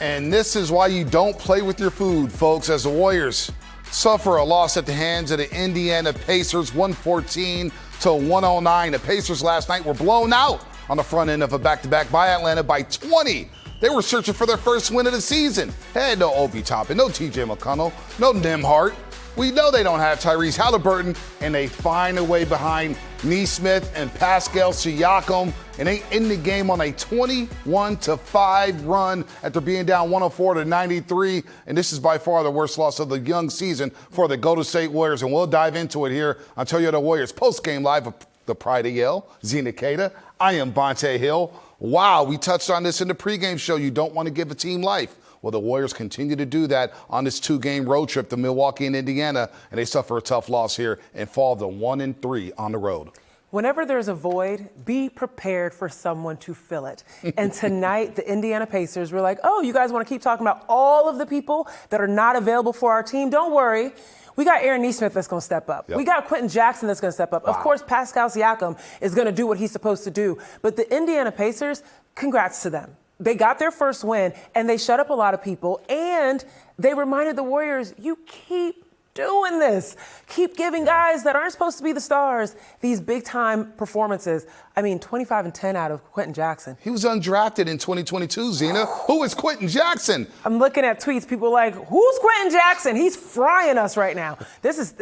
And this is why you don't play with your food, folks, as the Warriors suffer a loss at the hands of the Indiana Pacers, 114-109. The Pacers last night were blown out on the front end of a back-to-back by Atlanta by 20. They were searching for their first win of the season. They had no Obi Toppin, no TJ McConnell, no Nembhard. We know they don't have Tyrese Halliburton, and they find a way behind Nesmith and Pascal Siakam, and they end the game on a 21-5 run after being down 104-93. And this is by far the worst loss of the young season for the Golden State Warriors. And we'll dive into it here on Toyota Warriors Postgame Live of the Pride of Yale, Zena Keita. I am Bonte Hill. Wow, we touched on this in the pregame show. You don't want to give a team life. Well, the Warriors continue to do that on this two-game road trip to Milwaukee and Indiana, and they suffer a tough loss here and fall to 1-3 on the road. Whenever there's a void, be prepared for someone to fill it. And tonight, the Indiana Pacers were like, oh, you guys want to keep talking about all of the people that are not available for our team? Don't worry. We got Aaron Nesmith that's going to step up. Yep. We got Quentin Jackson that's going to step up. Wow. Of course, Pascal Siakam is going to do what he's supposed to do. But the Indiana Pacers, congrats to them. They got their first win, and they shut up a lot of people, and they reminded the Warriors, you keep doing this. Keep giving guys that aren't supposed to be the stars these big-time performances. I mean, 25-10 out of Quentin Jackson. He was undrafted in 2022, Zena. Who is Quentin Jackson? I'm looking at tweets. People are like, who's Quentin Jackson? He's frying us right now. This is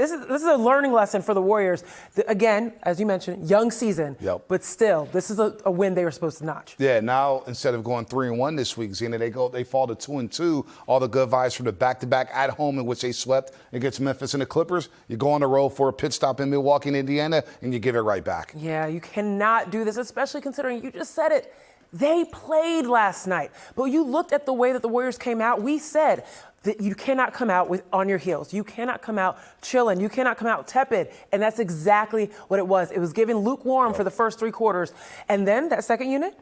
a learning lesson for the Warriors. Again, as you mentioned, young season. Yep. But still, this is a win they were supposed to notch. Yeah, now instead of going 3-1 this week, Zena, they fall to 2-2. All the good vibes from the back-to-back at home in which they swept against Memphis and the Clippers. You go on the road for a pit stop in Milwaukee and Indiana, and you give it right back. Yeah, you cannot do this, especially considering you just said it. They played last night. But you looked at the way that the Warriors came out. We said that you cannot come out on your heels. You cannot come out chilling. You cannot come out tepid. And that's exactly what it was. It was given lukewarm for the first three quarters. And then that second unit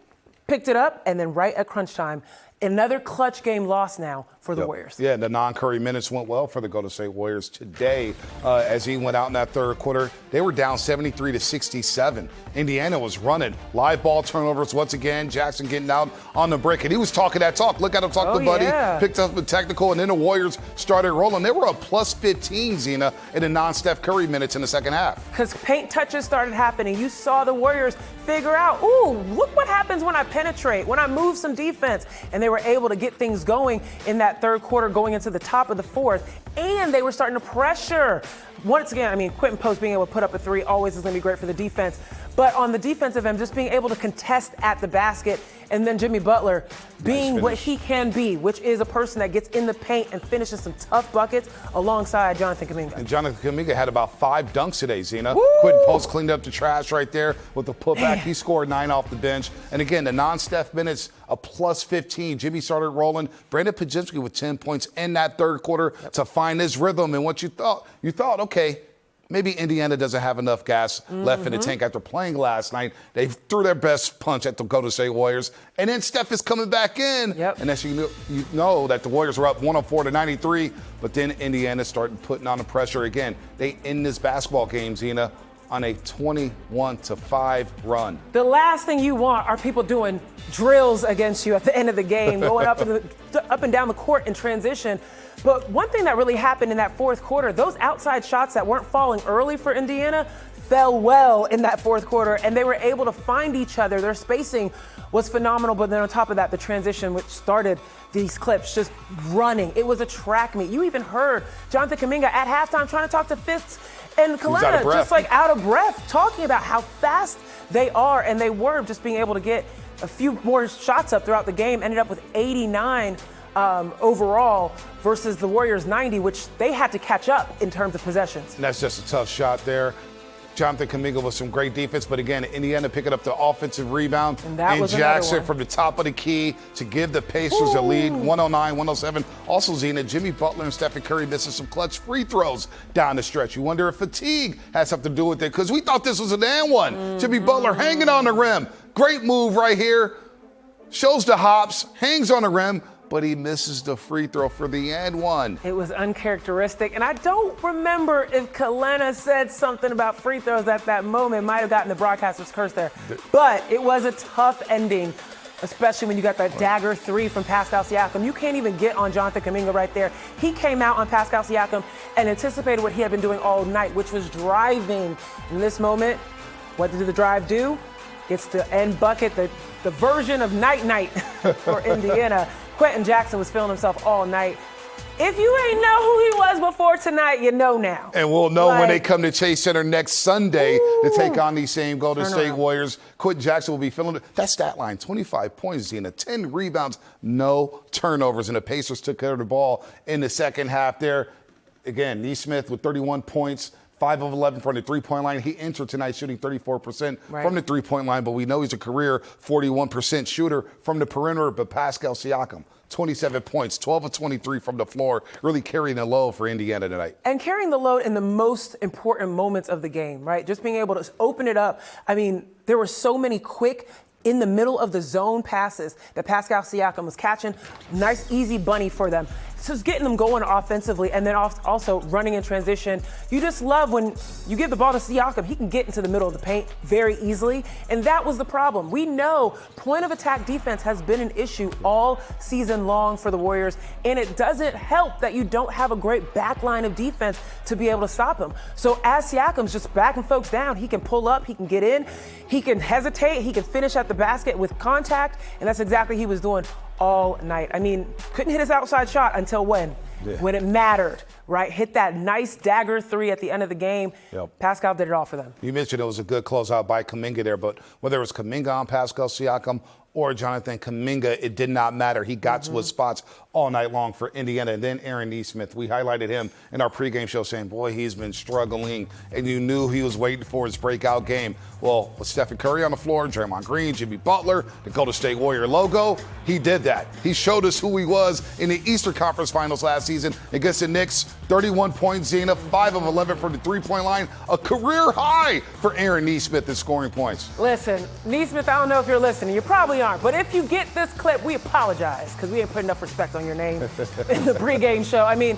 picked it up, and then right at crunch time, another clutch game loss now for the Warriors. Yeah, the non-Curry minutes went well for the Golden State Warriors today. As he went out in that third quarter, they were down 73-67. Indiana was running. Live ball turnovers once again. Jackson getting out on the break. And he was talking that talk. Look at him talk to Buddy. Yeah. Picked up the technical, and then the Warriors started rolling. They were up plus 15, Zena, in the non-Steph Curry minutes in the second half. Because paint touches started happening. You saw the Warriors figure out, ooh, look what happens when I penetrate, when I move some defense. And they were able to get things going in that third quarter going into the top of the fourth, and they were starting to pressure. Once again, I mean, Quentin Post being able to put up a three always is going to be great for the defense. But on the defensive end, just being able to contest at the basket, and then Jimmy Butler being what he can be, which is a person that gets in the paint and finishes some tough buckets alongside Jonathan Kuminga. And Jonathan Kuminga had about 5 dunks today, Zena. Quentin Post cleaned up the trash right there with the putback. Man. He scored 9 off the bench. And again, the non-Steph minutes, a plus 15. Jimmy started rolling. Brandon Podziemski with 10 points in that third quarter to find his rhythm. And what you thought, okay, maybe Indiana doesn't have enough gas left in the tank after playing last night. They threw their best punch at the Golden State Warriors. And then Steph is coming back in. And as you know that the Warriors were up 104-93, but then Indiana started putting on the pressure again. They end this basketball game, Zena, on a 21-5 run. The last thing you want are people doing drills against you at the end of the game, going up and down the court in transition. But one thing that really happened in that fourth quarter, those outside shots that weren't falling early for Indiana fell well in that fourth quarter, and they were able to find each other. Their spacing was phenomenal, but then on top of that, the transition, which started these clips just running. It was a track meet. You even heard Jonathan Kuminga at halftime trying to talk to Fitz and Kalena, just like out of breath, talking about how fast they are, and they were just being able to get a few more shots up throughout the game, ended up with 89 overall versus the Warriors 90, which they had to catch up in terms of possessions. And that's just a tough shot there. Jonathan Kuminga with some great defense, but again, Indiana picking up the offensive rebound. And Jackson from the top of the key to give the Pacers a lead, 109-107. Also, Zena, Jimmy Butler and Stephen Curry missing some clutch free throws down the stretch. You wonder if fatigue has something to do with it, because we thought this was an and one. Jimmy Butler hanging on the rim. Great move right here. Shows the hops, hangs on the rim, but he misses the free throw for the and one. It was uncharacteristic, and I don't remember if Kalena said something about free throws at that moment. Might have gotten the broadcaster's curse there. But it was a tough ending especially when you got that dagger 3 from Pascal Siakam. You can't even get on Jonathan Kuminga right there. He came out on Pascal Siakam and anticipated what he had been doing all night, which was driving. In this moment, what did the drive do? Gets the end bucket, the version of night-night for Indiana. Quentin Jackson was feeling himself all night. If you ain't know who he was before tonight, you know now. And we'll know when they come to Chase Center next Sunday to take on these same Golden State Warriors. Quentin Jackson will be feeling it. That stat line, 25 points, Zena, 10 rebounds, no turnovers. And the Pacers took care of the ball in the second half there. Again, Nesmith with 31 points. 5 of 11 from the three-point line. He entered tonight shooting 34% from the three-point line, but we know he's a career 41% shooter from the perimeter. But Pascal Siakam, 27 points, 12 of 23 from the floor, really carrying the load for Indiana tonight. And carrying the load in the most important moments of the game, right? Just being able to open it up. I mean, there were so many quick, in the middle of the zone passes that Pascal Siakam was catching. Nice, easy bunny for them. So it's getting them going offensively and then also running in transition. You just love when you give the ball to Siakam, he can get into the middle of the paint very easily. And that was the problem. We know point of attack defense has been an issue all season long for the Warriors. And it doesn't help that you don't have a great back line of defense to be able to stop him. So as Siakam's just backing folks down, he can pull up, he can get in, he can hesitate, he can finish at the basket with contact. And that's exactly what he was doing all night. I mean, couldn't hit his outside shot until when? When it mattered, right? Hit that nice dagger 3 at the end of the game. Pascal did it all for them. You mentioned it was a good closeout by Kuminga there, but whether it was Kuminga on Pascal Siakam or Jonathan Kuminga, it did not matter. He got to his spots all night long for Indiana. And then Aaron Nesmith, we highlighted him in our pregame show saying, boy, he's been struggling. And you knew he was waiting for his breakout game. Well, with Stephen Curry on the floor, Draymond Green, Jimmy Butler, the Golden State Warrior logo, he did that. He showed us who he was in the Eastern Conference Finals last season against the Knicks. 31 points, Zena, 5 of 11 from the three-point line. A career high for Aaron Nesmith in scoring points. Listen, Nesmith, I don't know if you're listening. You probably aren't. But if you get this clip, we apologize because we ain't put enough respect on your name in the pregame show. I mean,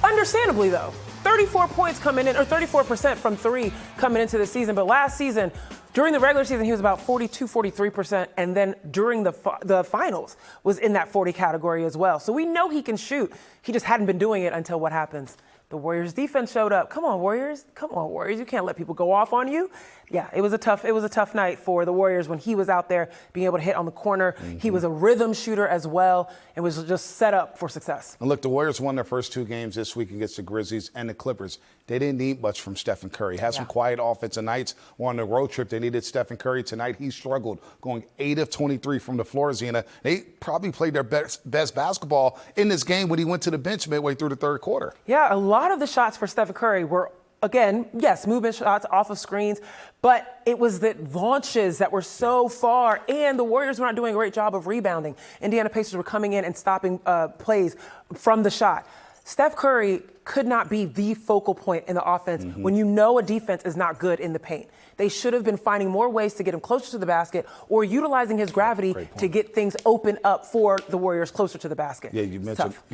understandably, though, 34 points coming in, or 34% from 3 coming into the season. But last season, during the regular season, he was about 42, 43%. And then during the finals was in that 40 category as well. So we know he can shoot. He just hadn't been doing it until what happens? The Warriors defense showed up. Come on, Warriors. Come on, Warriors. You can't let people go off on you. Yeah, it was a tough night for the Warriors when he was out there being able to hit on the corner. He was a rhythm shooter as well and was just set up for success. And look, the Warriors won their first 2 games this week against the Grizzlies and the Clippers. They didn't need much from Stephen Curry. Had some quiet offensive nights. On the road trip, they needed Stephen Curry. Tonight, he struggled, going 8 of 23 from the floor, Zena. They probably played their best basketball in this game when he went to the bench midway through the third quarter. Yeah, a lot of the shots for Stephen Curry were, again, yes, movement shots off of screens, but it was the launches that were so far, and the Warriors were not doing a great job of rebounding. Indiana Pacers were coming in and stopping plays from the shot. Steph Curry could not be the focal point in the offense when you know a defense is not good in the paint. They should have been finding more ways to get him closer to the basket or utilizing his gravity to get things open up for the Warriors closer to the basket. Yeah, you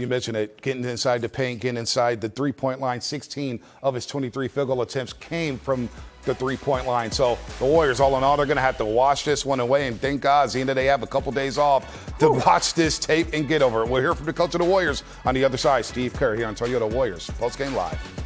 mentioned it, getting inside the paint, getting inside the three-point line. 16 of his 23 field goal attempts came from the three-point line. So the Warriors, all in all, they're going to have to wash this one away. And thank God, Zena, they have a couple days off to watch this tape and get over it. We'll hear from the coach of the Warriors on the other side, Steve Kerr, here on Toyota Warriors Postgame Live.